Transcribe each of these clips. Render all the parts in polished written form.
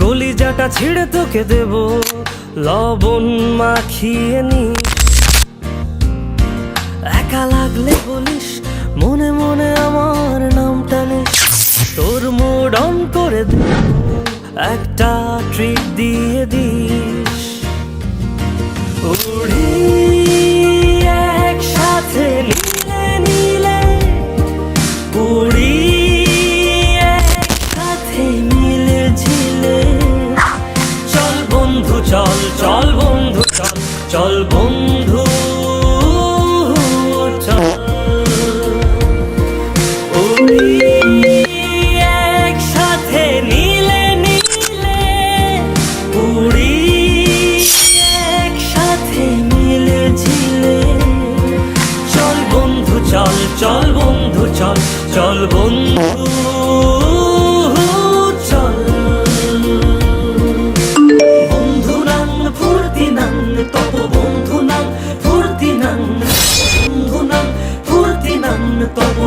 কলিজাটা ছিঁড়ে তোকে দেব, লবণ মাখিয়ে নি। একা লাগলে বলিস, মনে মনে আমার নামটা নিস। তোর মুড অন করে দে, একটা ট্রিট দিয়ে দিস। উড়ি একসাথে নীলে নীলে, উড়ি একসাথে মিলে ঝিলে। চল বন্ধু চল, চল বন্ধু চল, চল বন্ধু চল। উড়ি একসাথে নীলে নীলে, উড়ি একসাথে মিলে ঝিলে। চল বন্ধু চল, চল বন্ধু চল, চল বন্ধু চল। বন্ধু নাং ফুর্তি নাং তব, বন্ধু নাং ফুর্তি নাং, বন্ধু নাং ফুর্তি নাং তব।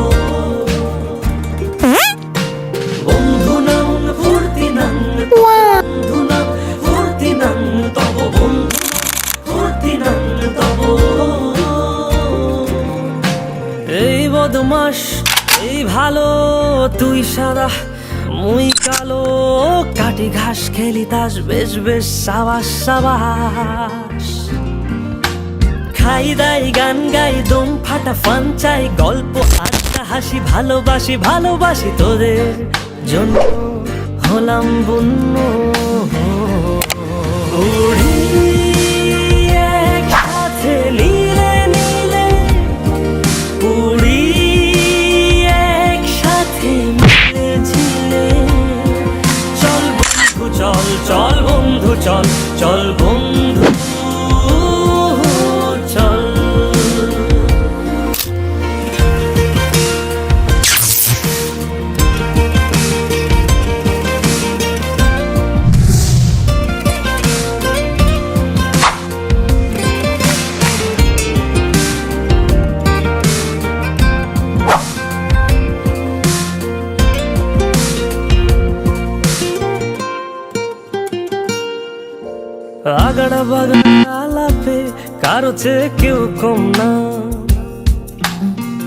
বন্ধু নাং ফুর্তি নাং, বন্ধু নাং ফুর্তি নাং তব, বন্ধু ফুর্তি নাং তব। এই বদমাস এই ভালো, তুই সাদা মুই কালো। কাটি ঘাস খেলি তাস, বেশ বেশ সাবাস সাবাস। খাই দাই গান গাই, দম ফাটা ফান চাই, গল্প আড্ডা হাসি, ভালোবাসি ভালোবাসি তোদের জন্য হলাম বন্য। উড়ি একসাথে নীলে নীলে, উড়ি একসাথে মিলে ঝিলে। চল বন্ধু চল, চল বন্ধু চল, চল বন্ধু চল। আগাড়া বাগাড়া আলাপে কারো চেয়ে কেউ কম না।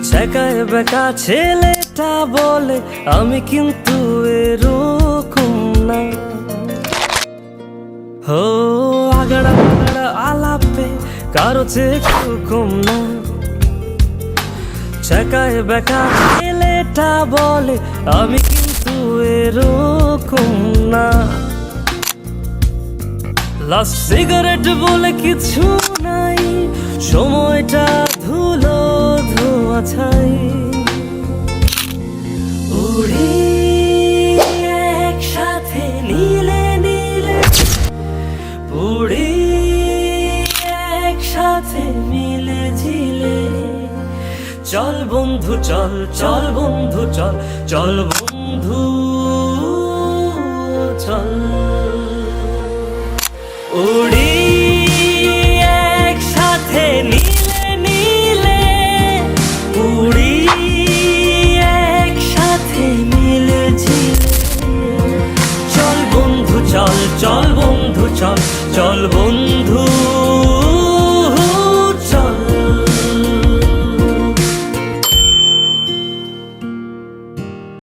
ছেকায় বেকা ছেলেটা বলে, আমি কিন্তু এরকম না। হো আগাড়া বাগাড়া আলাপে কারো চেয়ে কেউ কম না। ছেকায় বেকা ছেলেটা বলে, আমি কিন্তু এরকম না। লাস্ট সিগারেট বলে কিছু নাই, সময়টা ধুলো ধোয়া ছাই। উড়ি একসাথে নীলে নীলে, উড়ি একসাথে মিলে ঝিলে। চল বন্ধু চল, চল বন্ধু চল, চল বন্ধু চল। উড়ি